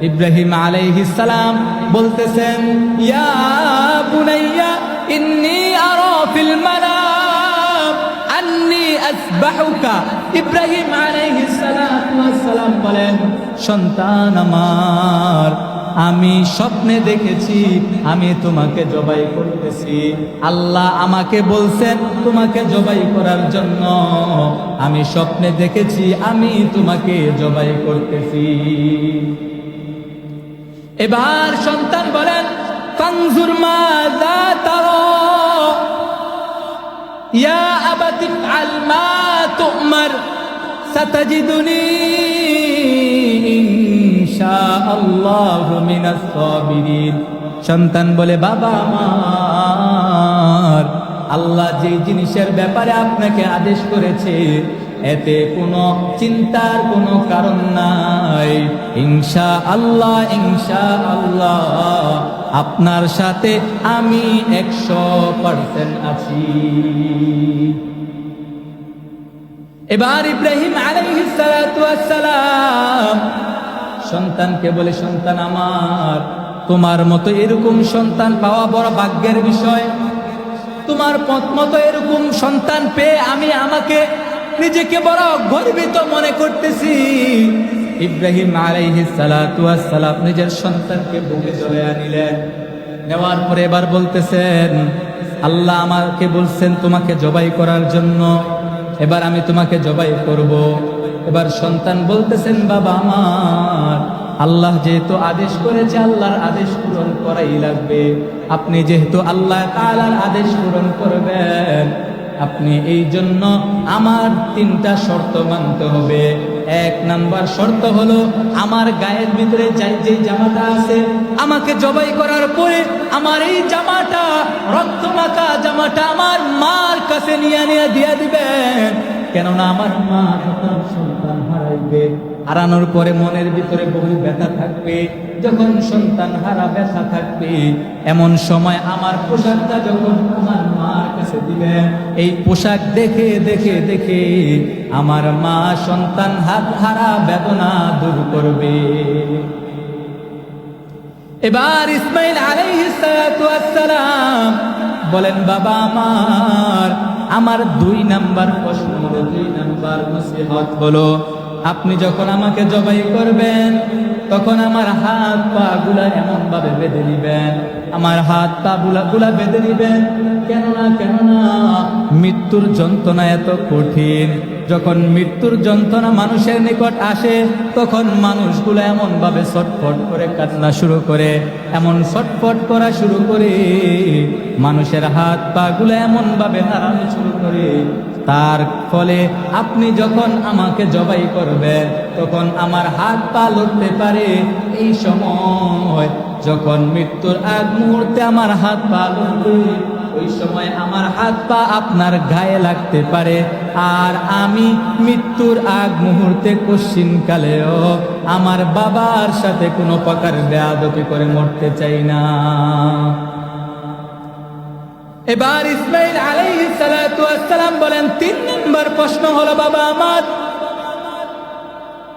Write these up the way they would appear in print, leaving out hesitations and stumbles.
ইব্রাহিম আলাইহিস সালাম বলতেছেন, ইয়া বুনাইয়া ইন্নী আরা ফিল মানাম আন্নী আসবাহুকা। ইব্রাহিম আলাইহিস সালাম বলেন, সন্তান আমার, আমি স্বপ্নে দেখেছি আমি তোমাকে জবাই করতেছি। আল্লাহ আমাকে বলছেন তোমাকে জবাই করার জন্য। আমি স্বপ্নে দেখেছি আমি তোমাকে জবাই করতেছি। এবার সন্তান বলেন, ফানজুর মাযা তারা ইয়া আবাতি আল মা তুমার সাতাজিদুনি ইনশাআল্লাহু মিনাস সাবিরিন। সন্তান বলে, বাবা আমার, আল্লাহ যে জিনিসের ব্যাপারে আপনাকে আদেশ করেছে এতে কোনো চিন্তার কোনো কারণ নাই। ইনশাআল্লাহ ইনশাআল্লাহ আপনার সাথে আমি 100% আছি। এবার ইব্রাহিম আলাইহিস সালাতু ওয়াস সালাম সন্তানকে বলে, সন্তান আমার, তোমার মতো এরকম সন্তান পাওয়া বড় ভাগ্যের বিষয়। তোমার মতো এরকম সন্তান পেয়ে আমি আমাকে নিজেকে বড় গর্বিত মনে করতেছি। ইব্রাহিম আলাইহিস সালাতু ওয়াস সালাম নিজের সন্তানকে বুকে চলে আনিলেন। নেওয়ার পরে এবার বলতেছেন, আল্লাহ আমাকে বলছেন তোমাকে জবাই করার জন্য, এবার আমি তোমাকে জবাই করব। এবার সন্তান বলতেছেন, বাবা আমার, আল্লাহ যেহেতু আদেশ করেছে আল্লাহর আদেশ পূরণ করাই লাগবে। আপনি যেহেতু আল্লাহ তাআলার আদেশ পূরণ করবেন, আপনি এই জন্য আমার 3টা শর্ত মানতে হবে। 1 নাম্বার শর্ত হলো, আমার গায়ের ভিতরে যে জামাটা আছে আমাকে জবাই করার পরে আমার এই জামাটা, রক্তমাখা জামাটা আমার মার কাছে নিয়ে দিয়ে দিবেন। কেননা আমার মা যখন সন্তান হারাইবে, হারানোর পরে মনের ভিতরে বহু ব্যথা থাকবে। যখন সন্তান হারা ব্যথা থাকবে, এমন সময় আমার পোশাকটা যখন আমার মার কাছে দিবেন, এই পোশাক দেখে দেখে দেখে আমার মা সন্তান হারা বেদনা দূর করবে। এবার ইসমাইল আলাইহিস সালাতু ওয়াস সালাম বলেন, বাবা আমার 2 নাম্বার প্রশ্ন হলো, 2 নাম্বার নসিহত হলো, আপনি যখন আমাকে জবাই করবেন তখন আমার হাত পা গুলা এমন ভাবে বেঁধে নিবেন, আমার হাত পা গুলা বেঁধে নিবেন। কেননা মৃত্যুর যন্ত্রণা এত কঠিন। যখন মৃত্যুর যন্ত্রণা মানুষের নিকট আসে তখন মানুষগুলো এমন ভাবে ছটফট করে কান্না শুরু করে, এমন ছটফট করা শুরু করে, মানুষের হাত পা গুলো এমন ভাবে নাড়ানো শুরু করে। তার ফলে আপনি যখন আমাকে জবাই করবেন তখন আমার হাত পা লড়তে পারে। এই সময় যখন মৃত্যুর আগ মুহূর্তে আমার হাত পা লড়বে, ওই সময় আমার হাত পা আপনার গায়ে লাগতে পারে। আর আমি মৃত্যুর আগ মুহূর্তে কশ্চিনকালেও আমার বাবার সাথে কোনো প্রকার বেয়াদবি করে মরতে চাই না। এবার ইসমাইল আলাইহিস সালাতু ওয়াস সালাম বলেন, 3 নম্বর প্রশ্ন হলো, বাবা আমার,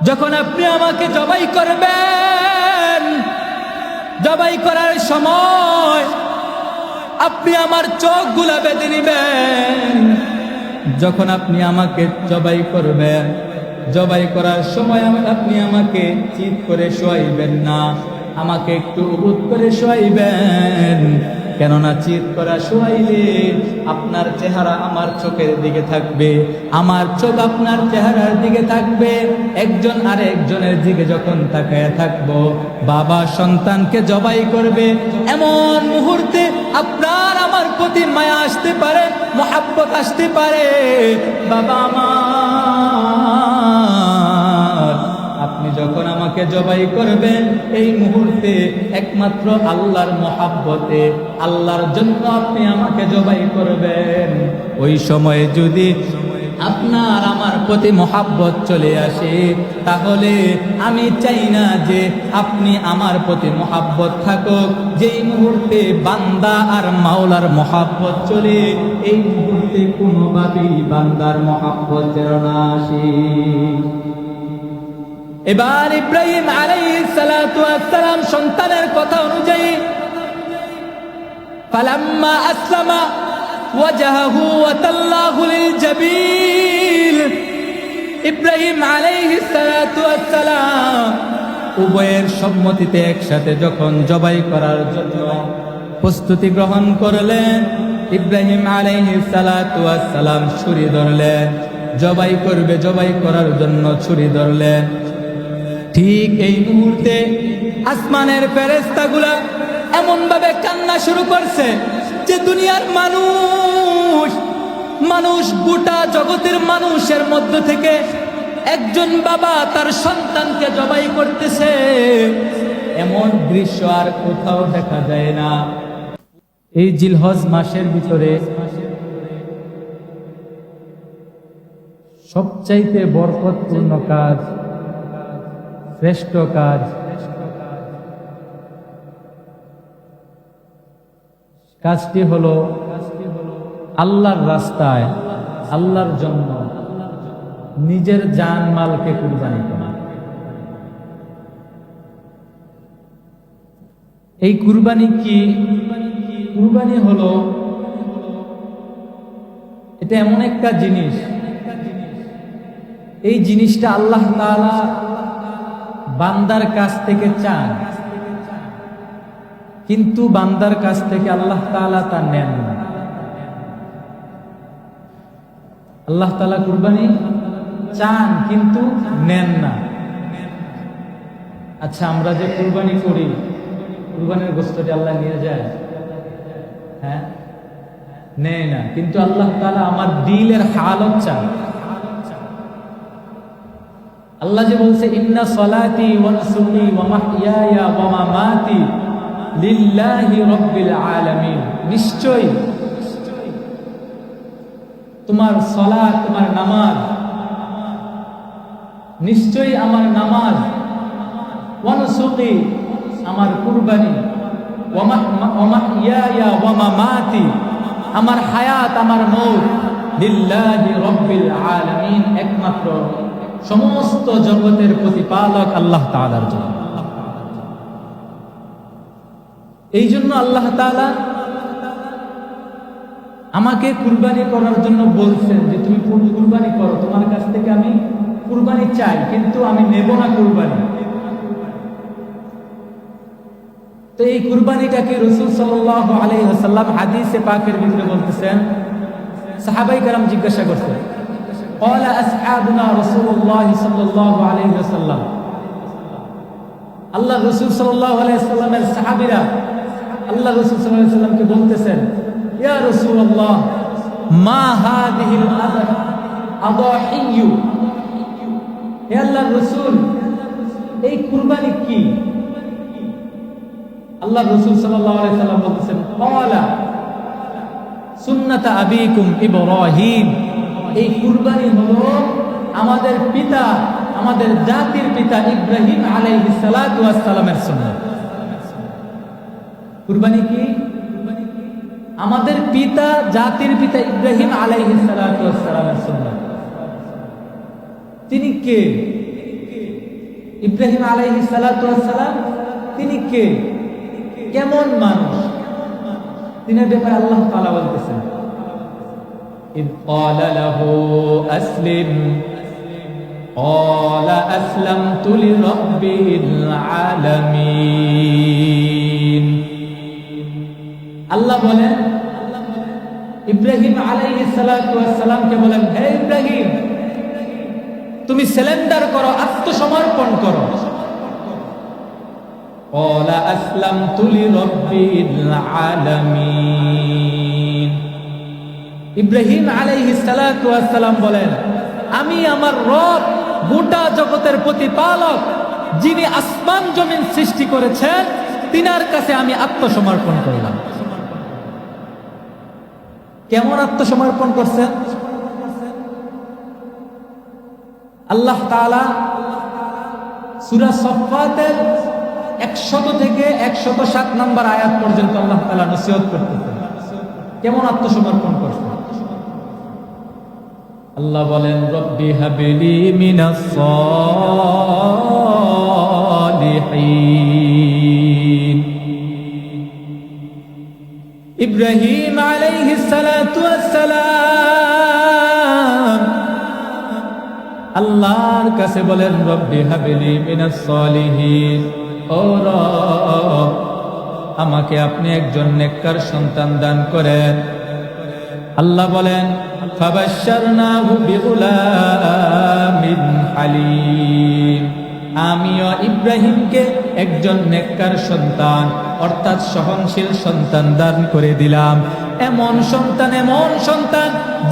যখন আপনি আমাকে জবাই করবেন, জবাই করার সময় আপনি আমার চোখগুলা বেঁধে নিবেন। যখন আপনি আমাকে জবাই করবেন, জবাই করার সময় আপনি আমাকে চিৎ করে শোয়াইবেন না, আমাকে একটু উবুত করে শোয়াইবেন। কেননা চিৎ করা শোয়াইলে আপনার চেহারা আমার চোখের দিকে থাকবে, আমার চোখ আপনার চেহারার দিকে থাকবে। একজন আরেকজনের দিকে যখন তাকায় থাকবো, বাবা সন্তানকে জবাই করবে, এমন মুহূর্তে আপনার আমার প্রতি মায়া আসতে পারে, মহাব্বত আসতে পারে। বাবা আমার, আপনি যখন আমাকে জবাই করবেন এই মুহূর্তে একমাত্র আল্লাহর মহাব্বতে, আল্লাহর জন্য আপনি আমাকে জবাই করবেন। ওই সময়ে যদি আপনার আমার প্রতি মহাব্বত চলে আসে, তাহলে আমি চাই না যে আপনি আমার প্রতি মহাব্বত থাকুক। যেই মুহূর্তে বান্দা আর মাওলার মহাব্বত চলে, এই মুহূর্তে কোনোভাবেই বান্দার মহাব্বত যেন না আসে। এবার ইব্রাহিম আলাইহিস সালাতু ওয়াস সালাম সন্তানের কথা অনুযায়ী ফালাম্মা আসলামা ওয়াজহাহু ওয়া তাল্লাহু লিল জাবিল, ইব্রাহিম আলাইহিস সালাতু ওয়াস সালাম উভয়ের সম্মতিতে একসাথে যখন জবাই করার জন্য প্রস্তুতি গ্রহণ করলেন, ইব্রাহিম আলাইহিস সালাতু ওয়াস সালাম ছুরি ধরলেন, জবাই করবে, জবাই করার জন্য ছুরি ধরলেন। ঠিক এই মুহূর্তে আসমানের ফেরেশতাগুলা এমন ভাবে কান্না শুরু করছে যে দুনিয়ার মানুষ গোটা জগতের মানুষের মধ্য থেকে একজন বাবা তার সন্তানকে জবাই করতেছে, এমন দৃশ্য আর কোথাও দেখা যায় না। এই জিলহজ মাসের ভিতরে সবচাইতে বরকতপূর্ণ কাজ, শ্রেষ্ঠ কাজ, কাজটি হলো আল্লাহর রাস্তায়, আল্লাহর জন্য নিজের জান মালকে কুরবানি করা। এই কুরবানি কি? কুরবানি হলো এটা এমন একটা জিনিস, এই জিনিসটা আল্লাহ তাআলা বান্দার কাছ থেকে চান, কিন্তু বান্দার কাছ থেকে আল্লাহ তাআলা তা নেন না। আল্লাহ তাআলা কুরবানি চান কিন্তু নেন না। আচ্ছা, আমরা যে কুরবানি করি, কুরবানির গোশতটি আল্লাহ নিয়ে যায়? হ্যাঁ, নেয় না। কিন্তু আল্লাহ তাআলা আমার দিলের হালত চান। আল্লাহ যে বলছে ইন্না সলাতি ওয়া নুসুকি ওয়া মাহইয়ায়া ওয়া মামাতি লিল্লাহি রাব্বিল আলামিন, নিশ্চয়ই তোমার সালাত, তোমার নামাজ, নিশ্চয়ই আমার নামাজ, ওয়া নুসুকি আমার কুরবানি, ওয়া মাহইয়ায়া ওয়া মামাতি আমার হায়াত, আমার মওত, লিল্লাহি রাব্বিল আলামিন, একমাত্র সমস্ত জগতের প্রতিপালক আল্লাহ তাআলার জন্য। এই জন্য আল্লাহ তাআলা আমাকে কুরবানি করার জন্য বলছেন যে তুমি কুরবানি করো, তোমার কাছ থেকে আমি কুরবানি চাই, কিন্তু আমি নেব না কুরবানি। তো এই কুরবানিটাকে রাসূল সাল্লাল্লাহু আলাইহি ওয়াসাল্লাম হাদিসে পাকের ভিতরে বলতেছেন, সাহাবায়ে কেরাম জিজ্ঞাসা করছেন, قال أصحابنا رسول الله صلى الله عليه وسلم, আল্লাহ রাসূল সাল্লাল্লাহু আলাইহি ওয়াসাল্লামের সাহাবীরা আল্লাহ রাসূল সাল্লাল্লাহু আলাইহি ওয়াসাল্লামকে বলতেছেন, ইয়া রাসূলুল্লাহ মা হাদিহিল আদাহিয়্যু, হে আল্লাহর রাসূল এই কুরবানি কি? আল্লাহ রাসূল সাল্লাল্লাহু আলাইহি ওয়াসাল্লাম বলতেছেন, ক্বালা সুন্নাত আবিকুম ইব্রাহিম, এই কুরবানি হলো আমাদের পিতা, আমাদের জাতির পিতা ইব্রাহিম আলাইহিস সালাতু ওয়াস সালামের সুন্নাত। কুরবানি কি? আমাদের পিতা, জাতির পিতা ইব্রাহিম আলাইহিস সালাতু ওয়াস সালামের সুন্নাত। তিনি কে? ইব্রাহিম আলাইহিস সালাতু ওয়াস সালাম তিনি কে? কেমন মানুষ? তিনের ব্যাপারে আল্লাহ তাআলা বলতেছেন, إذ قال له أسلم قال أسلمت لرب العالمين। আল্লাহ বলেন ইব্রাহিম আলাইহিস সালাতু ওয়াস সালামকে বলেন, হে ইব্রাহিম তুমি সারেন্ডার করো, আত্মসমর্পণ করো। قال أسلمت لرب العالمين। ইব্রাহিম আলাইহিস সালাতু ওয়াস সালাম বলেন, আমি আমার রব, গোটা জগতের প্রতিপালক, যিনি আসমান জমিন সৃষ্টি করেছেন, তিনার কাছে আমি আত্মসমর্পণ করলাম। কেমন আত্মসমর্পণ করছেন? আল্লাহ তাআলা সূরা সফফাতের 100 থেকে 107 নম্বর আয়াত পর্যন্ত আল্লাহ তাআলা নসিহত করতেছেন কেমন আত্মসমর্পণ করছেন। আল্লাহ বলেন রব্বি হাবিলি মিনাস সালিহিন। ইব্রাহিম আলাইহিস সালাতু ওয়াস সালাম আল্লাহর কাছে বলেন রব্বি হাবিলি মিনাস সালিহিন, ও রব আমাকে আপনি একজন নেককার সন্তান দান করেন। আল্লাহ বলেন ফাবাশশারনাহু বিগুলামিন হালিম, আমিও ইব্রাহিমকে একজন নেককার সন্তান অর্থাৎ সহনশীল সন্তান দান করে দিলাম। এমন সন্তান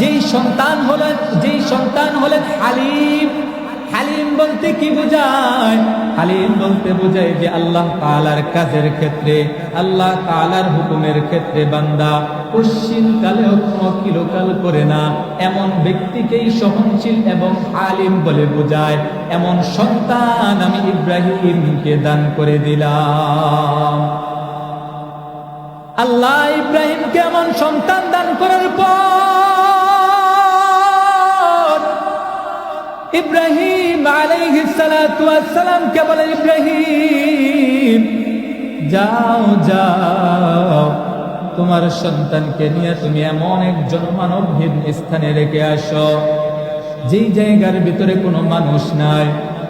যেই সন্তান হলেন হালিম। হালিম বলতে কি বোঝায়? হালিম বলতে বোঝায় যে আল্লাহ তাআলার কাজের ক্ষেত্রে, আল্লাহ তাআলার হুকুমের ক্ষেত্রে বান্দা পশ্চিম কালেও কোনো কিলোকাল করে না, এমন ব্যক্তিকেই সহনশীল এবং হালিম বলে বোঝায়। এমন সন্তান আমি ইব্রাহিমকে দান করে দিলাম। আল্লাহ ইব্রাহিমকে এমন সন্তান দান করার পর ইব্রাহিম আলাইহিস সালাতু ওয়াস সালাম কে বলেন, ইব্রাহিম যাও তোমার সন্তানকে নিয়ে তুমি এমন এক জনমানবহীন স্থানে রেখে আসো, যেই জায়গার ভিতরে কোনো মানুষ নাই,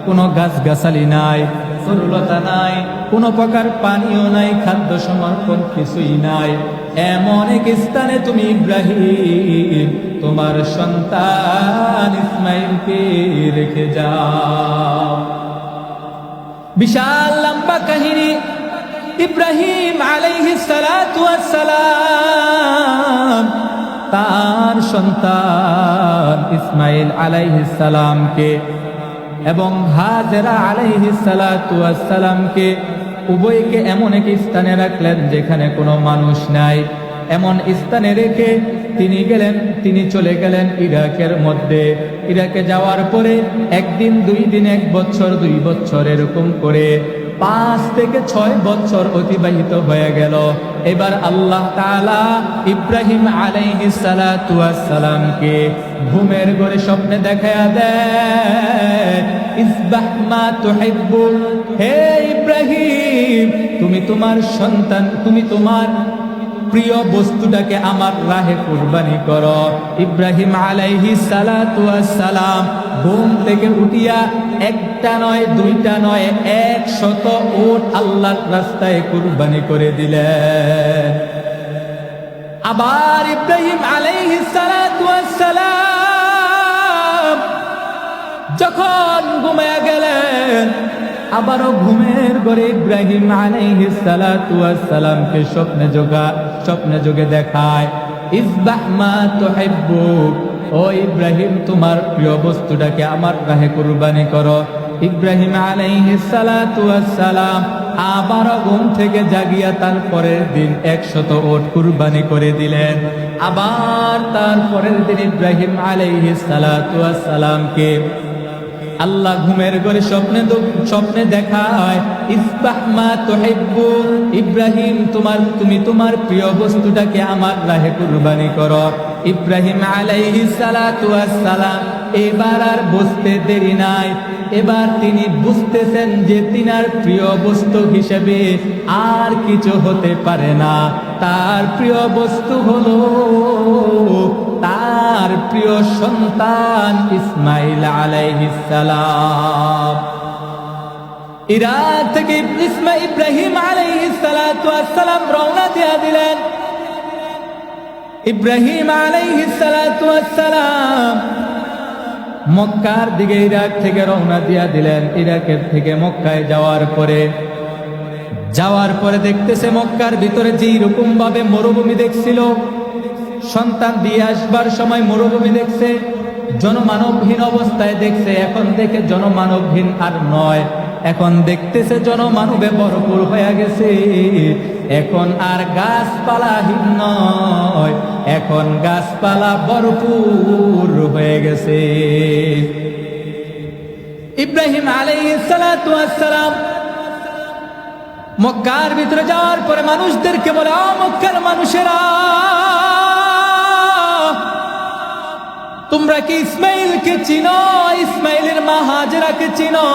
কোনো গাছগাছালি নাই, সরলতা নাই, কোনো প্রকার পানিও নাই, খাদ্য সমর্পণ কিছুই নাই। এমন এক স্থানে তুমি ইব্রাহিম তোমার সন্তান ইসমাইলকে রেখে যাও। বিশাল লম্বা কাহিনী। ইব্রাহিম আলাইহিস সালাতু ওয়াস সালাম তার সন্তান ইসমাইল আলাইহিস সালামকে এবং হাজেরা আলাইহিস সালাতু ওয়াস সালামকে উভয়কে এমন এক স্থানে রাখলেন যেখানে কোনো মানুষ নাই। এমন স্থানে রেখে তিনি চলে গেলেন ইরাকের মধ্যে। ইরাকে যাওয়ার পরে একদিন, 2 দিন, 1 বছর, 2 বছর এরকম করে 5 থেকে 6 বছর অতিবাহিত হয়ে গেল। এবার আল্লাহ তাআলা ইব্রাহিম আলাইহিস সালাতু ওয়াস সালামকে ঘুমের ঘরে স্বপ্নে দেখায়া দেয়, ইসবাহ মা তুহিব্বু, হে ইব্রাহিম তুমি তোমার প্রিয় বস্তুটাকে আমার রাহে কুরবানি করো। ইব্রাহিম আলাইহিস সালাতু ওয়াস সালাম ঘুম থেকে উঠিয়া 1টা নয় 2টা নয় 100 উট আল্লাহর রাস্তায় কুরবানি করে দিলেন। আবার ইব্রাহিম আলাইহিস সালাতু ওয়াস সালাম যখন ঘুমিয়ে গেলেন, আবারও ঘুমের ঘরে ইব্রাহিম আলাইহিস সালাতু ওয়াস সালামকে স্বপ্নে যোগে দেখায়, ইসবাহ মা তুহিব্বু, ও ইব্রাহিম তোমার প্রিয় বস্তুটাকে আমার রাহে কুরবানি করো। ইব্রাহিম আলাইহিস সালাতু ওয়াস সালাম আবারও ঘুম থেকে জাগিয়া তার পরের দিন 100 উট কুরবানি করে দিলেন। আবার তার পরের দিন ইব্রাহিম আলাইহিস সালাতু ওয়াস সালামকে আল্লাহ ঘুমের ঘরে স্বপ্নে দেখায়, ইসবাহ মা তুহিব্বু, ইব্রাহিম তুমি তোমার প্রিয় বস্তুটাকে আমার রাহে কুরবানি করো। ইব্রাহিম আলাইহিস সালাতু ওয়াস সালাম এবার আর বুঝতে দেরি নাই। এবার তিনি বুঝতেছেন যে তিনার প্রিয় বস্তু হিসেবে আর কিছু হতে পারে না। তার প্রিয় বস্তু হলো তার প্রিয় সন্তান ইসমাইল আলাইহিস সালাম। ইরাক থেকে ইব্রাহিম আলাইহিস সালাতু ওয়াস সালাম রওনা দিয়ে দিলেন। ইব্রাহিম আলাইহিস সালাতু ওয়াস সালাম মক্কার দিকে ইরাক থেকে রওনা দিয়ে দিলেন। ইরাকের থেকে মক্কায় যাওয়ার পরে দেখতেছে মক্কার ভিতরে যেই রকম ভাবে মরুভূমি দেখছিল, সন্তান দিয়ে আসবার সময় মরুভূমি দেখছে, জনমানবহীন অবস্থায় দেখছে। এখন দেখে জনমানবহীন আর নয়, এখন দেখতেছে জনমানবে ভরপুর হয়ে গেছে। এখন আর গাছপালাহীন নয়, এখন গাছপালা ভরপুর হয়ে গেছে। ইব্রাহিম আলাইহিস সালাতু ওয়াস সালাম মক্কার ভিতরে যাওয়ার পরে মানুষদেরকে বলে, মক্কার মানুষেরা তোমরা কি ইসমাইলকে চিনো? ইসমাইলের মা হাজেরাকে চিনো?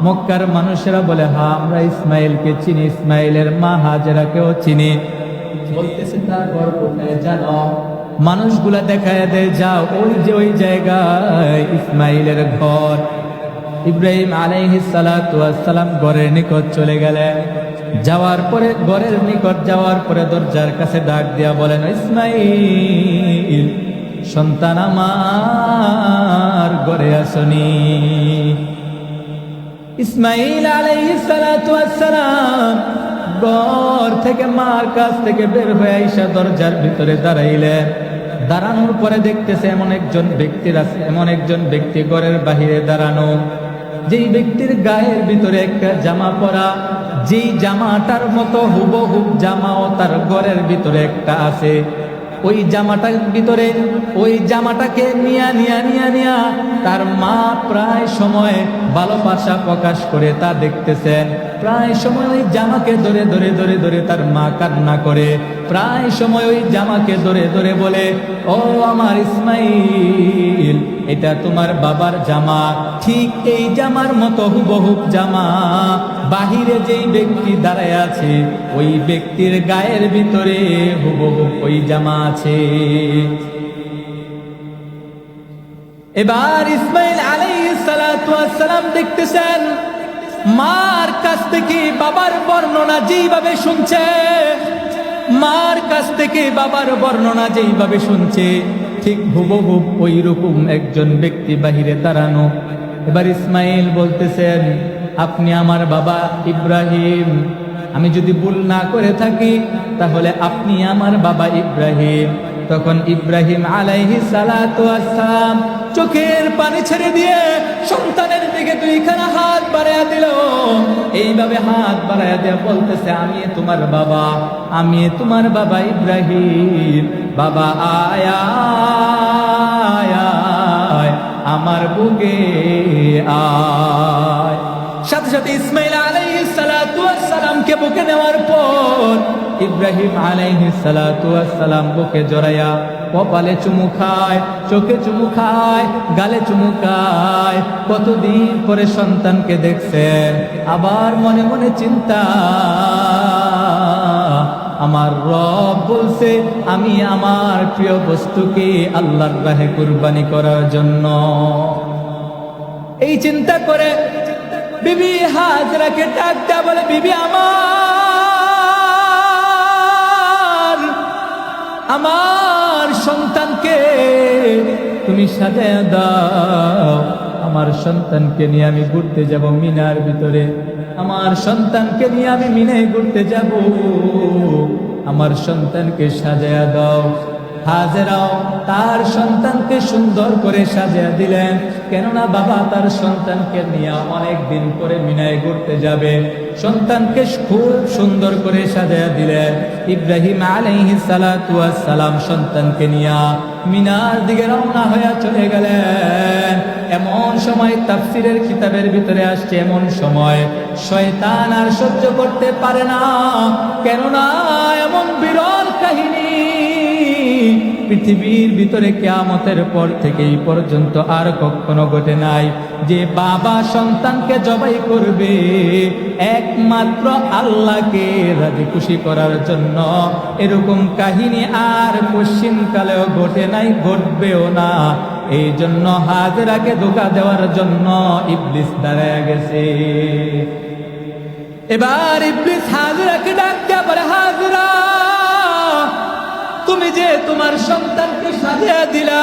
মক্কার মানুষেরা বলে, হ্যাঁ আমরা ইসমাইলকে চিনি, ইসমাইলের মা হাজেরাকেও চিনি। বলতেছে তার ঘর কোথায় জানো? মানুষগুলা দেখায় দেয়, যাও ওই যে ওই জায়গায় ইসমাইলের ঘর। ইব্রাহিম আলাইহিস সালাতু ওয়াস সালাম ঘরের নিকট চলে গেলেন। যাওয়ার পরে ঘরের নিকট যাওয়ার পরে দরজার কাছে ডাক দিয়া বলেন, ইসমাইল সন্তান আমার ঘরে আসনি। ইসমাইল আলাইহিস সালাতু ওয়াস সালাম ঘর থেকে মার কাছ থেকে বের হয়ে আইসা দরজার ভিতরে দাঁড়াইলেন। দাঁড়ানোর পরে দেখতেছে এমন একজন ব্যক্তির আছে, এমন একজন ব্যক্তি ঘরের বাহিরে দাঁড়ানো, যেই ব্যক্তির গায়ের ভিতরে একটা জামা পরা, যেই জামাটার মতো হুবহুব জামাও তার ঘরের ভিতরে একটা আছে। ওই জামাটার ভিতরে ওই জামাটাকে নিয়া তার মা প্রায় সময় ভালোবাসা প্রকাশ করে তা দেখতেছেন। প্রায় সময় ওই জামাকে ধরে ধরে ধরে ধরে তার মা কান্না করে। প্রায় সময় ওই জামাকে ধরে ধরে বলে, ও আমার ইসমাইল, এটা তোমার বাবার জামা। ঠিক এই জামার মতো হুবহুব জামা বাহিরে যেই ব্যক্তি দাঁড়ায় আছে ওই ব্যক্তির গায়ের ভিতরে হুবহুব ওই জামা আছে। এবার ইসমাইল আলাইহিস সালাতু ওয়াস সালাম দেখতেছেন মার কাছ থেকে বাবার বর্ণনা যেইভাবে শুনছে, মার কাছ থেকে বাবার বর্ণনা যেইভাবে শুনছে, ঠিক হুবহুব ওই রকম একজন ব্যক্তি বাহিরে দাঁড়ানো। এবার ইসমাইল বলতেছেন, আপনি আমার বাবা ইব্রাহিম? আমি যদি ভুল না করে থাকি তাহলে আপনি আমার বাবা ইব্রাহিম। তখন ইব্রাহিম আলাইহিস সালাতু ওয়াস সালাম চোখের পানি ছেড়ে দিয়ে সন্তানের দিকে দুইখানা হাত বাড়ায়া দিল। এইভাবে হাত বাড়ায়া দিয়ে বলতেছে, আমি তোমার বাবা, আমি তোমার বাবা ইব্রাহিম। বাবা আয়া আয় আমার বুকে আয়। সাথে সাথে ইসমাইল আলাইহিস সালাতু ওয়াস সালামকে বুকে নেওয়ার পর ইব্রাহিম আলাইহিস সালাতু ওয়াস সালাম বুকে জড়ায়া কপালে চুমু খায়, চোখে চুমু খায়, গালে চুমু খায়। কতদিন পরে সন্তানকে দেখছেন। আবার মনে মনে চিন্তা, আমার রব বলছে আমি আমার প্রিয় বস্তুকে আল্লাহর রাহে কুরবানি করার জন্য। এই চিন্তা করে বিবি হাজরাকে ডাক দেয়া বলে, বিবি আমার সন্তানকে তুমি সাজায়া দাও। আমার সন্তানকে নিয়ে আমি ঘুরতে যাব মিনার ভিতরে, আমার সন্তানকে নিয়ে আমি মিনায় ঘুরতে যাব, আমার সন্তানকে সাজায়া দাও। হাজেরাও তার সন্তানকে সুন্দর করে সাজিয়ে দিলেন, কেননা বাবা তার সন্তানকে নিয়ে অনেক দিন পরে মিনায় ঘুরতে যাবে। সন্তানকে খুব সুন্দর করে সাজিয়ে দিলেন। ইব্রাহিম আলাইহিস সালাতু ওয়াস সালাম সন্তানকে নিয়ে মিনার দিকে রওনা হয়ে চলে গেলেন। এমন সময় তাফসীরের কিতাবের ভিতরে আসছে, এমন সময় শয়তান আর সহ্য করতে পারে না, কেননা এমন বিরল কাহিনী পৃথিবীর ভিতরে কিয়ামতের পর থেকে এই পর্যন্ত আর কখনো ঘটে নাই, যে বাবা সন্তানকে জবাই করবে একমাত্র আল্লাহকে রাজি খুশি করার জন্য। এরকম কাহিনী আর পশ্চিমকালেও ঘটে নাই, ঘটবেও না। এই জন্য হাজেরাকে ধোঁকা দেওয়ার জন্য ইবলিস দাঁড়ায় গেছে। এবার ইবলিস হাজেরাকে ডাক দেয়া বলে, হাজেরা, তুমি যে তোমার সন্তানকে সাজিয়ে দিলা,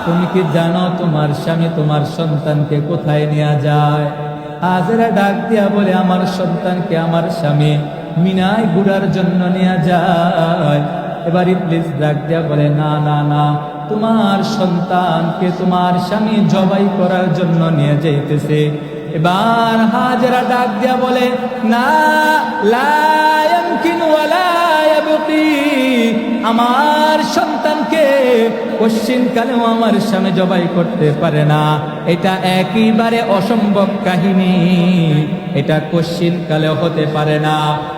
তুমি কি জানো তোমার স্বামী তোমার সন্তানকে কোথায় নিয়ে যায়? হাজেরা ডাক দিয়া বলে, আমার সন্তানকে আমার স্বামী মিনায় ঘুরার জন্য নিয়ে যায়। এবার ইবলিস ডাক দিয়া বলে, না না না, তোমার সন্তানকে তোমার স্বামী জবাই করার জন্য নিয়ে যাইতেছে। এবার হাজেরা ডাক দিয়া বলে, না, লা ইয়ামকিনু ওয়ালা ইয়াবকি, আমার সন্তানকে কোশ্চিন কালেও আমার স্বামী জবাই করতে পারে না, এটা একেবারে অসম্ভব কাহিনী, এটা কোশ্চিন কালেও হতে পারে না।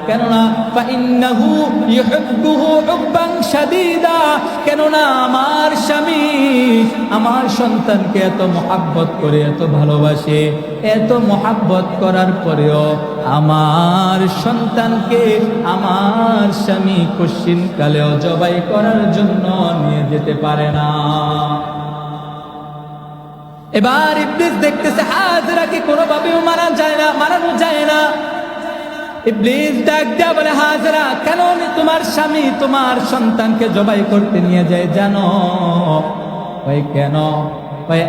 কেননা ফাইন্নাহু ইউহিব্বুহু হুব্বান শাদীদা, কেননা আমার স্বামী আমার সন্তানকে এত মহব্বত করে, এত ভালোবাসে, এত মহব্বত করার পরেও আমার সন্তানকে আমার স্বামী কোশ্চিন কালেও জবাই করার জন্য নিয়ে যেতে পারে না। এবার ইবলিস দেখতেছে হাজরাকে কোনোভাবেও মারানো যায় না। ইবলিস ডাক দেয়া বলে, হাজরা কেন তোমার স্বামী তোমার সন্তানকে জবাই করতে নিয়ে যায় জানো? ভাই কেন? ভাই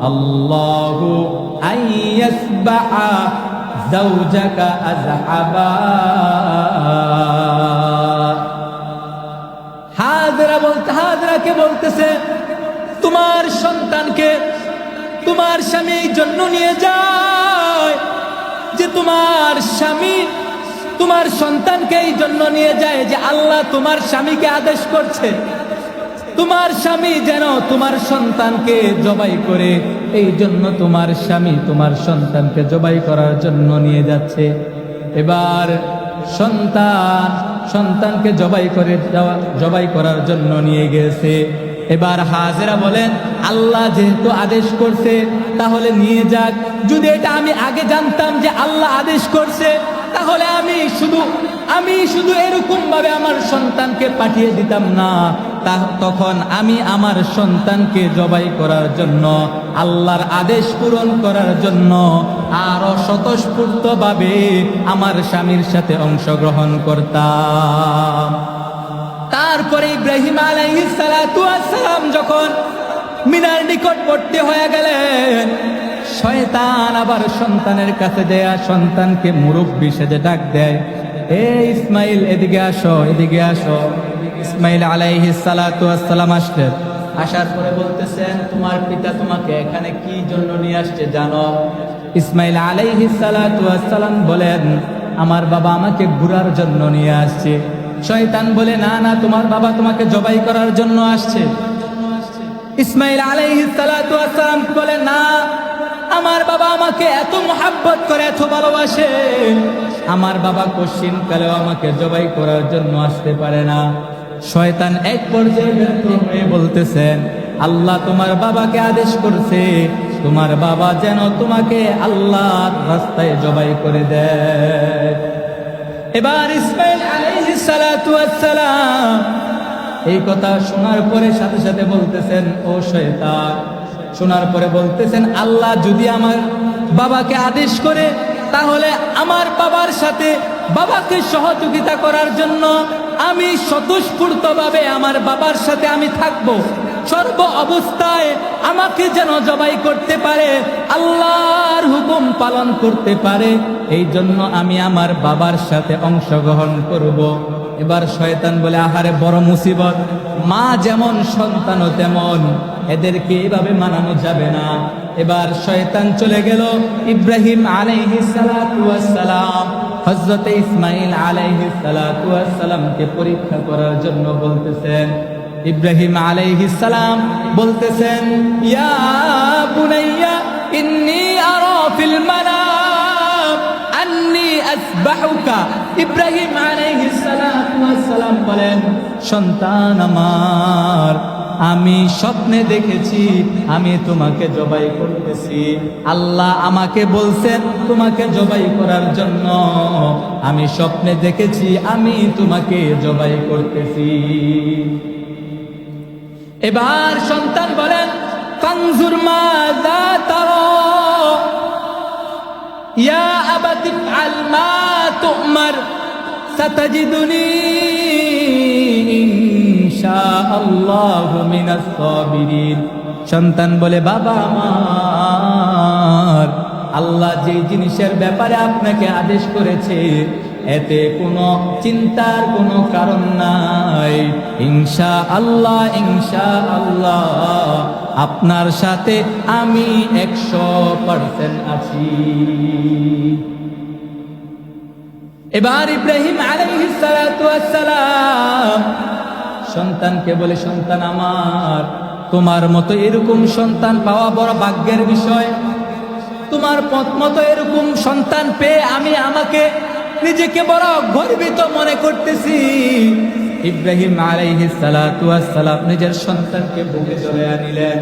আল্লাহু আইয়াসবাআ যাওজাকা আযহাবা। হাজরাকে বলতেছে তোমার সন্তানকে তোমার স্বামী এই জন্য নিয়ে যায় যে তোমার স্বামী তোমার সন্তানকে এই জন্য নিয়ে যায় যে আল্লাহ তোমার স্বামীকে আদেশ করছে তোমার স্বামী যেন তোমার সন্তানকে জবাই করে, এই জন্য তোমার স্বামী তোমার সন্তানকে জবাই করার জন্য নিয়ে যাচ্ছে। এবার সন্তানকে জবাই করার জন্য নিয়ে গেছে। এবার হাজেরা বলেন আল্লাহ যেহেতু আদেশ করছে তাহলে নিয়ে যাক। যদি এটা আমি আগে জানতাম যে আল্লাহ আদেশ করছে তাহলে আমি শুধু এরকম ভাবে আমার সন্তানকে পাঠিয়ে দিতাম না, তখন আমি আমার সন্তানকে জবাই করার জন্য, আল্লাহর আদেশ পূরণ করার জন্য আরো স্বতঃস্ফূর্ত ভাবে আমার স্বামীর সাথে অংশগ্রহণ করতাম। তারপরে ইব্রাহিম আলাইহিস সালাতু ওয়াস সালাম যখন মিনার নিকটবর্তী হয়ে গেলেন, শয়তান আবার সন্তানের কাছে যায়, সন্তানকে মুরব্বি সেজে ডাক দেয়, এ ইসমাইল এদিকে আসো, এদিকে আসো। ইসমাইল আলাইহিস সালাতু ওয়াস সালাম আসলেন। আসার পরে বলতেছেন তোমার পিতা তোমাকে এখানে কি জন্য নিয়ে আসছে জানো? ইসমাইল আলাইহিস সালাতু ওয়াস সালাম বলেন আমার বাবা আমাকে ঘুরার জন্য নিয়ে আসছে। শয়তান বলে না না, তোমার বাবা তোমাকে জবাই করার জন্য আসছে। ইসমাইল আলাইহিস সালাতু ওয়াস সালাম বলে না, আমার বাবা আমাকে এত মহব্বত করে, এত ভালোবাসে, আমার বাবা কোশ্চিন কালেও আমাকে জবাই করার জন্য আসতে পারে না। শয়তান এক পর্যায়ে ব্যর্থ হয়ে বলতেছেন আল্লাহ তোমার বাবাকে আদেশ করছে তোমার বাবা যেন তোমাকে আল্লাহর রাস্তায় জবাই করে দেয়। এবার ইসমাইল আলাইহিস সালাতু ওয়াস সালাম এই কথা শোনার পরে সাথে সাথে বলতেছেন ও শয়তান, শোনার পরে বলতেছেন আল্লাহ যদি আমার বাবাকে আদেশ করে তাহলে আমার বাবার সাথে বাবাকে সহযোগিতা করার জন্য আমি স্বতঃস্ফূর্তভাবে আমার বাবার সাথে আমি থাকবো, সর্ব অবস্থায় আমাকে যেন জবাই করতে পারে, আল্লাহর হুকুম পালন করতে পারে, এই জন্য আমি আমার বাবার সাথে অংশগ্রহণ করব। এবার শয়তান বলে আহারে বড় মুসিবত, মা যেমন সন্তানও তেমন, এদেরকে এভাবে মানানো যাবে না। এবার শয়তান চলে গেল ইব্রাহিম আলাইহিস সালাতু ওয়াস সালাম হযরত ইসমাইল আলাইহিস সালাতু ওয়াস সালামকে পরীক্ষা করার জন্য বলতেছেন। ইব্রাহিম আলাইহিস সালাম বলতেছেন ইয়া বুনাইয়া ইন্নী আরা ফিল মানাম আন্নী আসবাহুকা। ইব্রাহিম আলাইহিস সালাতু ওয়াস সালাম বলেন সন্তান আমার, আমি স্বপ্নে দেখেছি আমি তোমাকে জবাই করতেছি, আল্লাহ আমাকে বলছেন তোমাকে জবাই করার জন্য, আমি স্বপ্নে দেখেছি আমি তোমাকে জবাই করতেছি। এবার সন্তান বলেন ফানজুর মাযা তারা ইয়া আবাতি আল মা তুমার সাতাজিদুনি ইনশাআল্লাহু মিনাস সাবিরিন। সন্তান বলে বাবা আমার, আল্লাহ যে জিনিসের ব্যাপারে আপনাকে আদেশ করেছে এতে কোনো চিন্তার কোনো কারণ নাই, ইনশাআল্লাহ ইনশাআল্লাহ আপনার সাথে আমি 100% আছি। এবার ইব্রাহিম আলাইহিস সালাতু ওয়াস সালাম সন্তানকে বলে, সন্তান আমার, তোমার মতো এরকম সন্তান পাওয়া বড় ভাগ্যের বিষয়। তোমার মতো এরকম সন্তান পেয়ে আমি আমাকে নিজেকে বড় গর্বিত মনে করতেছি। ইব্রাহিম আলাইহিস সালাতু ওয়াস সালাম নিজের সন্তানকে বুকে জড়িয়ে নিলেন।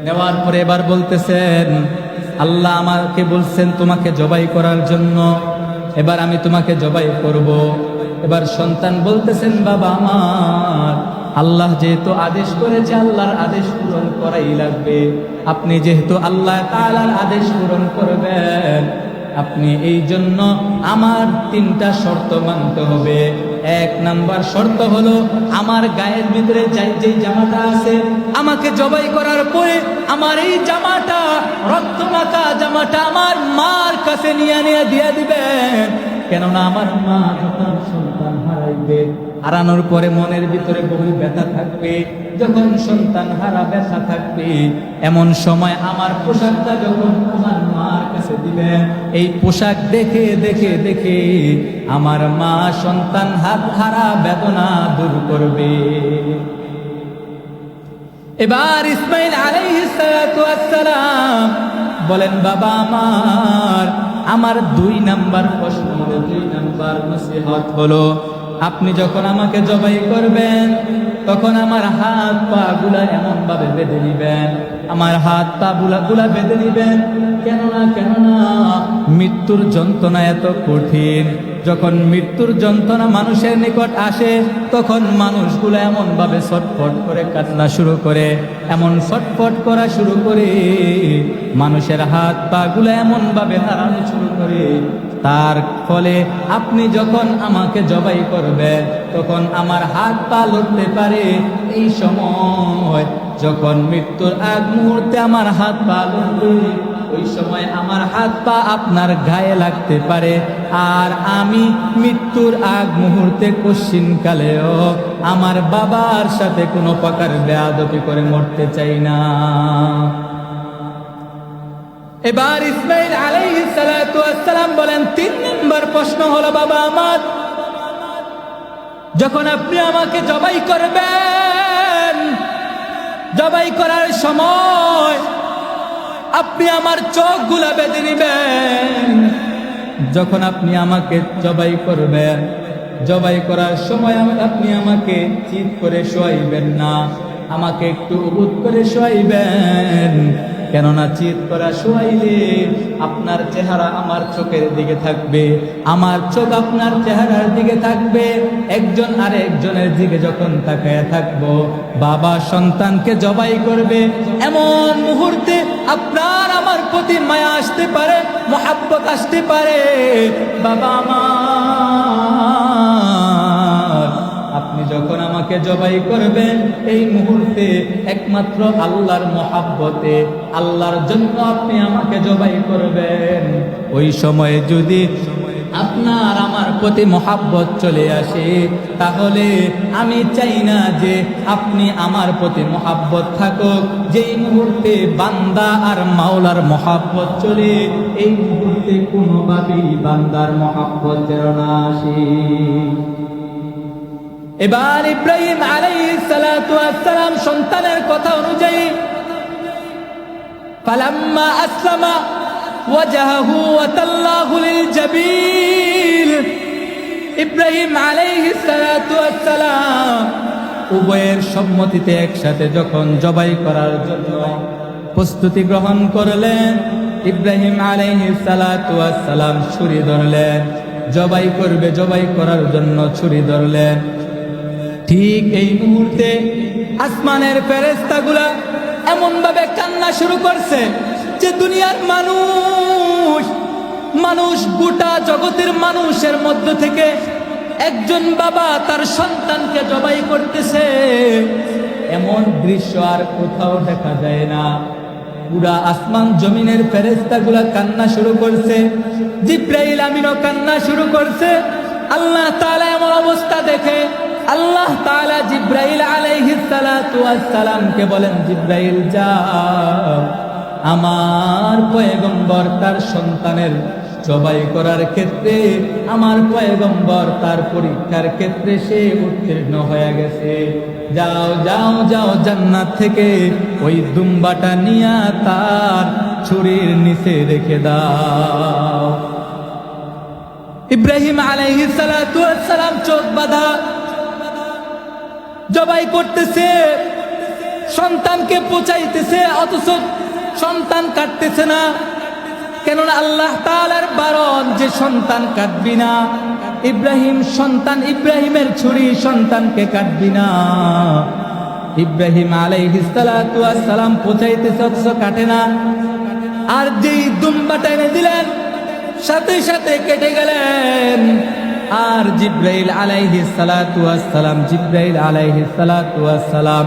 নেওয়ার পরে এবার বলতেছেন, আল্লাহ আমাকে বলছেন তোমাকে জবাই করার জন্য, এবার আমি তোমাকে জবাই করব। এবার সন্তান বলতেছেন, বাবা আমার, আল্লাহ যেহেতু আদেশ করেছে, আল্লাহর আদেশ পূরণ করাই লাগবে। আপনি যেহেতু আল্লাহ তাআলার আদেশ পূরণ করবেন, আপনি এই জন্য আমার 3টা শর্ত মানতে হবে। 1 নাম্বার শর্ত হলো, আমার গায়ের ভিতরে যেই জামাটা আছে, আমাকে জবাই করার পরে আমার এই জামাটা, রক্তমাখা জামাটা আমার মার কাছে নিয়ে দিয়ে দিবেন। কেননা আমার মা যখন সন্তান হারাইবে, হারানোর পরে মনের ভিতরে বহু ব্যথা থাকবে। যখন সন্তান হারা ব্যথা থাকবে, এমন সময় আমার পোশাকটা যখন আমার মার কাছে দিবেন, এই পোশাক দেখে দেখে দেখে আমার মা সন্তান হারা বেদনা দূর করবে। এবার ইসমাইল আলাইহিস সালাতু ওয়াস সালাম বলেন, বাবা আমার 2 নাম্বার প্রশ্ন হলো, 2 নাম্বার নসিহত হলো, আপনি যখন আমাকে জবাই করবেন তখন আমার হাত পা গুলা এমন ভাবে বেঁধে নিবেন, আমার হাত পা গুলা বেঁধে নিবেন। কেননা মৃত্যুর যন্ত্রণা এত কঠিন। যখন মৃত্যুর যন্ত্রণা মানুষের নিকট আসে, তখন মানুষগুলো এমন ভাবে ছটফট করে কান্না শুরু করে, এমন ছটফট করা শুরু করে, মানুষের হাত পা গুলো এমন ভাবে হারানো শুরু করে। তার ফলে আপনি যখন আমাকে জবাই করবেন তখন আমার হাত পা লড়তে পারে। এই সময় যখন মৃত্যুর আগ মুহূর্তে আমার হাত পা লড়বে, ওই সময় আমার হাত পা আপনার গায়ে লাগতে পারে। আর আমি মৃত্যুর আগ মুহূর্তে কশ্চিনকালেও আমার বাবার সাথে কোনো প্রকার বেয়াদবি করে মরতে চাই না। এবার ইসমাইল আলাইহিস সালাতু ওয়াস সালাম বলেন, 3 নম্বর প্রশ্ন হলো, বাবা আমার, যখন আপনি আমাকে জবাই করবেন, জবাই করার সময় আপনি আমার চোখগুলা বেঁধে নিবেন। যখন আপনি আমাকে জবাই করবেন, জবাই করার সময় আপনি আমাকে চিৎ করে শোয়াইবেন না, আমাকে একটু উবুত করে শোয়াইবেন। কেননা চিৎ করা শোয়াইলে আপনার চেহারা আমার চোখের দিকে থাকবে, আমার চোখ আপনার চেহারার দিকে থাকবে। একজন আরেকজনের দিকে যখন তাকায় থাকবো, বাবা সন্তানকে জবাই করবে, এমন মুহূর্তে আপনার আমার প্রতি মায়া আসতে পারে, মহাব্বত আসতে পারে। বাবা আমার, আপনি যখন আমাকে জবাই করবেন, এই মুহূর্তে একমাত্র আল্লাহর মহাব্বতে, আল্লাহর জন্য আপনি আমাকে জবাই করবেন। ওই সময়ে যদি আপনার আমার প্রতি মহাব্বত চলে আসে, তাহলে আমি চাই না যে আপনি আমার প্রতি মহাব্বত থাকুক। যেই মুহূর্তে বান্দা আর মাওলার মহাব্বত চলে, এই মুহূর্তে কোনোভাবেই বান্দার মহাব্বত যেন না আসে। এবার ইব্রাহিম আলাইহিস সালাতু ওয়াস সালাম সন্তানের কথা অনুযায়ী ফালাম্মা আসলামা ওয়াজহাহু ওয়া তাল্লাহু লিল জাবিল, ইব্রাহিম আলাইহিস সালাতু ওয়াস সালাম উভয়ের সম্মতিতে একসাথে যখন জবাই করার জন্য প্রস্তুতি গ্রহণ করলেন, ইব্রাহিম আলাইহিস সালাতু ওয়াস সালাম ছুরি ধরলেন, জবাই করবে, জবাই করার জন্য ছুরি ধরলেন। ঠিক এই মুহূর্তে আসমানের ফেরেশতাগুলা এমন ভাবে কান্না শুরু করছে যে দুনিয়ার মানুষ গোটা জগতের মানুষের মধ্য থেকে একজন বাবা তার সন্তানকে জবাই করতেছে, এমন দৃশ্য আর কোথাও দেখা যায় না। পুরা আসমান জমিনের ফেরেশতাগুলা কান্না শুরু করছে, জিবরাইল আমিনও কান্না শুরু করছে। আল্লাহ তাআলা এমন অবস্থা দেখে আল্লাহ তাআলা জিবরাইল আলাইহিস সালাতু ওয়াস সালামকে বলেন, জিবরাইল যাও, আমার পয়গম্বর তার সন্তানের জবাই করার ক্ষেত্রে আমার পয়গম্বর তার পরীক্ষার ক্ষেত্রে সে উত্তীর্ণ হয়ে গেছে। যাও যাও যাও, জান্নাত থেকে ওই দুম্বাটা নিয়া তার ছুরির নিচে রেখে দাও। ইব্রাহিম আলাইহিস সালাতু ওয়াস সালাম চোখ বাঁধা জবাই করতেছে, সন্তানকে পচাইতেছে, অথচ সন্তান কাটতেছে না। কেননা আল্লাহ তাআলার বারণ যে সন্তান কাটবি না। ইব্রাহিমের ছুরি সন্তানকে কাটবি না। ইব্রাহিম আলাইহিস সালাতু ওয়াস সালাম পচাইতেছে, অথচ কাটে না। আর যেই দুম্বাটা এনে দিলেন, সাথে সাথে কেটে গেলেন। আর জিব্রাইল আলাইহিস সালাতু ওয়াস সালাম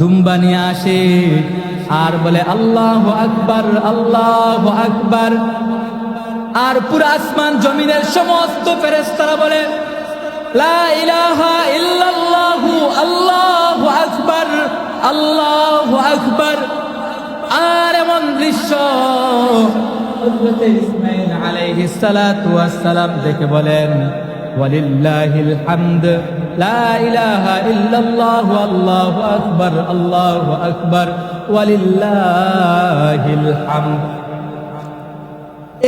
দুম্বা নিয়ে আসে আর বলে আল্লাহু আকবার, আল্লাহু আকবার। আর পুরো আসমান জমিনের সমস্ত ফেরেশতারা বলে লা ইলাহা ইল্লাল্লাহু, আল্লাহু আকবার, আল্লাহু আকবার। আর এমন দৃশ্য হযরত ইসমাঈল আলাইহিস সালাতু ওয়াস সালাম দেখে বলেন ওয়ালিল্লাহিল হামদ, লা ইলাহা ইল্লাল্লাহু, আল্লাহু আকবার, আল্লাহু আকবার, ওয়ালিল্লাহিল হামদ।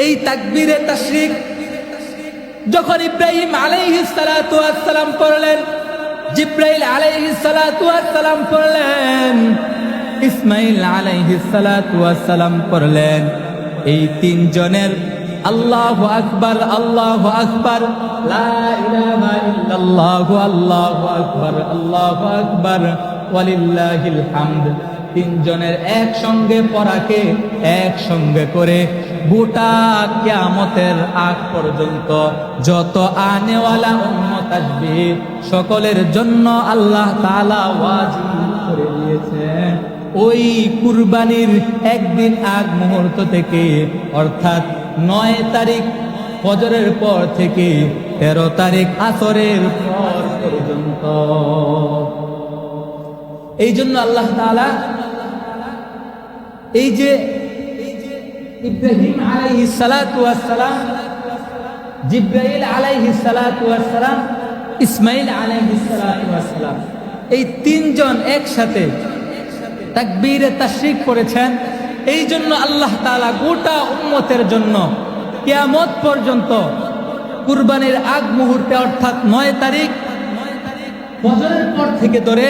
এই তাকবীরে তাশরিক যখন ইব্রাহিম আলাইহিস সালাতু ওয়াস সালাম পড়লেন, জিব্রাইল আলাইহিস সালাতু ওয়াস সালাম পড়লেন, ইসমাঈল আলাইহিস সালাতু ওয়াস সালাম পড়লেন, এই তিনজনের আল্লাহু আকবার, আল্লাহু আকবার, লা ইলাহা ইল্লাল্লাহু, আল্লাহু আকবার, আল্লাহু আকবার, ওয়ালিল্লাহিল হামদ, তিনজনের একসঙ্গে পড়াকে একসঙ্গে করে গোটা কিয়ামতের আগ পর্যন্ত যত আনেওয়ালা উম্মত আসবে সকলের জন্য আল্লাহ তাআলা ওয়াজিব করে দিয়েছেন। ওই কুরবানির একদিন আগ মুহূর্ত থেকে, অর্থাৎ 9 তারিখ ফজরের পর থেকে 13 তারিখ আসরের পর পর্যন্ত। এই জন্য আল্লাহ তাআলা এই যে ইব্রাহিম আলাইহিস সালাতু ওয়াস সালাম, জিব্রাইল আলাইহিস সালাতু ওয়াস সালাম, ইসমাঈল আলাইহিস সালাতু ওয়াস সালাম, এই তিনজন একসাথে তাকবীরে তাশরিক করেছেন। এই জন্য আল্লাহ তাআলা গোটা উম্মতের জন্য কিয়ামত পর্যন্ত কুরবানির আগ মুহূর্তে, অর্থাৎ 9 তারিখ ফজরের পর থেকে ধরে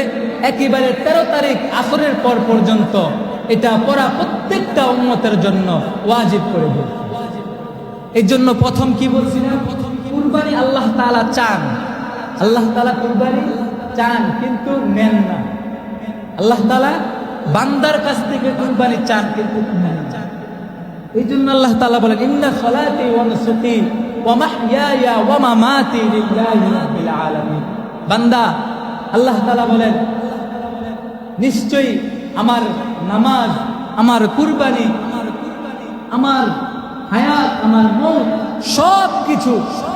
একেবারে 13 তারিখ আসরের পর পর্যন্ত এটা পড়া প্রত্যেকটা উম্মতের জন্য ওয়াজিব করে দিয়েছে। এই জন্য প্রথম কি বলছিলাম, কুরবানি আল্লাহ তাআলা চান, আল্লাহ তাআলা কুরবানি চান কিন্তু নেন না। আল্লাহ তাআলা বান্দার কাছ থেকে কুরবানি চান কিন্তু নেন না। এই জন্য আল্লাহ তাআলা বলেন ইন্না সলাতি ওয়া নুসুকি ওয়া মাহইয়ায়া ওয়া মামাতি লিল্লাহি রাব্বিল আলামিন। বান্দা, আল্লাহ তাআলা বলেন নিশ্চয়ই আমার নামাজ, আমার কুরবানি, আমার হায়াত, আমার মওত সব কিছু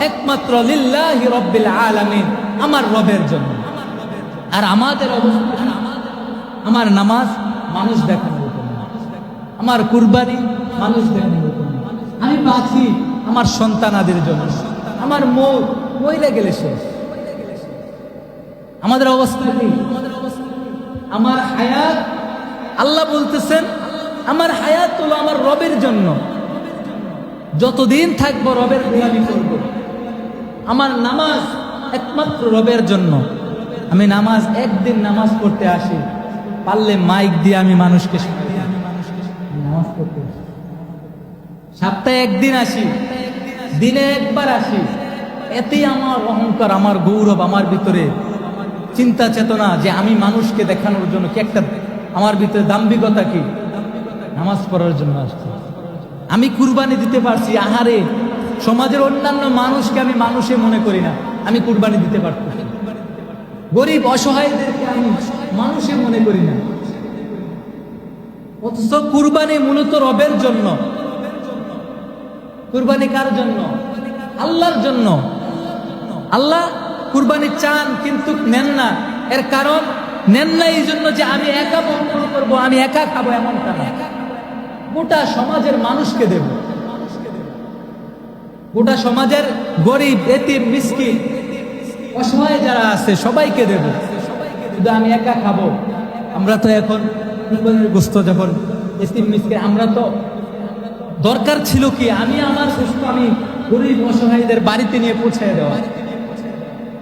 একমাত্র লিল্লাহি রাব্বিল আলামিন, আমার রবের জন্য। আর আমাদের অবস্থা, আমার নামাজ মানুষ দেখানোর জন্য, আমার কুরবানি মানুষ দেখানোর জন্য, আমি বাঁচি আমার সন্তানাদের জন্য, আমার মওত মইরা গেলে শেষ। আমাদের অবস্থা কি? আমার হায়াত, আল্লাহ বলতেছেন আমার হায়াত হলো আমার রবের জন্য, যতদিন থাকবো রবের গোলামি করব। আমার নামাজ একমাত্র রবের জন্য। আমি নামাজ একদিন নামাজ পড়তে আসি, পারলে মাইক দিয়ে আমি মানুষকে নামাজ পড়তে আসি। সপ্তাহে একদিন আসি, দিনে একবার আসি, এতেই আমার অহংকার, আমার গৌরব, আমার ভিতরে চিন্তা চেতনা যে আমি মানুষকে দেখানোর জন্য কি একটা, আমার ভিতরে দাম্ভিকতা কি, নামাজ পড়ার জন্য আসছি। আমি কুরবানি দিতে পারছি, আহারে সমাজের অন্যান্য মানুষকে আমি মানুষে মনে করি না, আমি কুরবানি দিতে পারতেছি। গরিব অসহায়দেরকে আমি মানুষে মনে করি না, অথচ কুরবানি মূলত রবের জন্য। কুরবানি কার জন্য? আল্লাহর জন্য। আল্লাহ কুরবানি চান কিন্তু নেন না। এর কারণ নেন না এই জন্য যে আমি একা বন্ধন করবো, আমি একা খাবো, এমনটা না, গোটা সমাজের মানুষকে দেব। গোটা সমাজের গরিব, এতিম, মিসকিন, অসহায় যারা আছে সবাইকে দেব, শুধু আমি একা খাবো? আমরা তো এখন কুরবানির গোশত যখন এতিম মিসকিন, আমরা তো দরকার ছিল কি আমি আমার গোশত আমি গরিব অসহায়দের বাড়িতে নিয়ে পৌঁছে দেওয়া।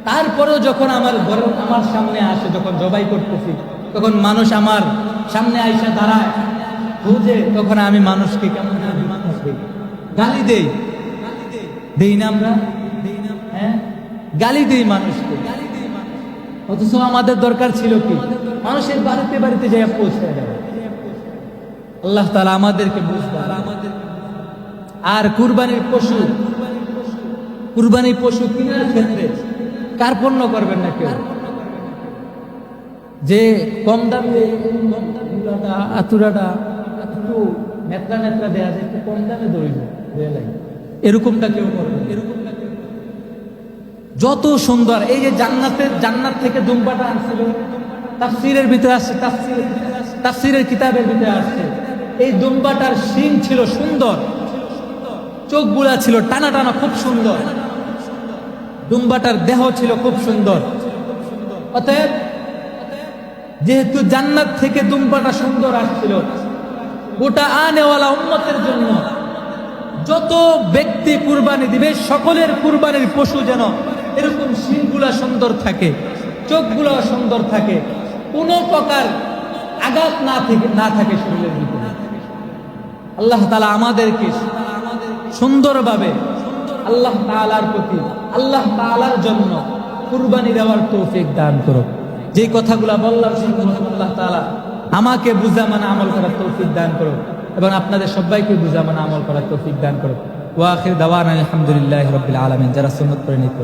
তারপরেও যখন আমার সামনে আসে, যখন জবাই করতেছি, তখন মানুষ আমার সামনে আইসা দাঁড়ায় বুঝে, তখন আমি মানুষকে কেমন গালি দেই না আমরা? হ্যাঁ, গালি দেই মানুষকে। অথচ আমাদের দরকার ছিল কি মানুষের বাড়িতে বাড়িতে যাই পৌঁছে দেওয়া। আল্লাহ তাআলা আমাদেরকে বুঝবে। আর কুরবানির পশু কেনার ক্ষেত্রে কার্পণ্য করবেন না কেউ, যে কম দামে আতুরাটা একটু নেত্রা দেয়া যায়, একটু কম দামে দৌড় এরকমটা কেউ করবে। যত সুন্দর এই যে জান্নাত থেকে দুম্বাটা আনছিল, তাফসীরের ভিতরে আসছে, তাফসীরের কিতাবের ভিতরে আসছে, এই দুম্বাটার শিং ছিল সুন্দর, চোখগুলা ছিল টানা টানা, খুব সুন্দর। দুম্বাটার দেহ ছিল খুব সুন্দর। অতএব যেহেতু জান্নাত থেকে দুম্বাটা সুন্দর আসছিল, গোটা আনেওয়ালা উম্মতের জন্য যত ব্যক্তি কুরবানি দিবে সকলের কুরবানির পশু যেন এরকম শিংগুলা সুন্দর থাকে, চোখগুলো সুন্দর থাকে, কোনো প্রকার আঘাত না থাকে শরীরের ভিতরে। আল্লাহ তাআলা আমাদেরকে সুন্দরভাবে আল্লাহ তাআলার প্রতি, আল্লাহ তাআলার জন্য কুরবানি দেওয়ার তৌফিক দান করুক। যে কথাগুলো বললাম আল্লাহ তাআলা আমাকে বুঝা মানে আমল করার তৌফিক দান করুক, এবং আপনাদের সবাইকে বুঝা মানে আমল করার তৌফিক দান করুক। ওয়া আখির দাওয়ানা আলহামদুলিল্লাহি রাব্বিল আলামিন। যারা সুন্নাত পড়ে নিয়ে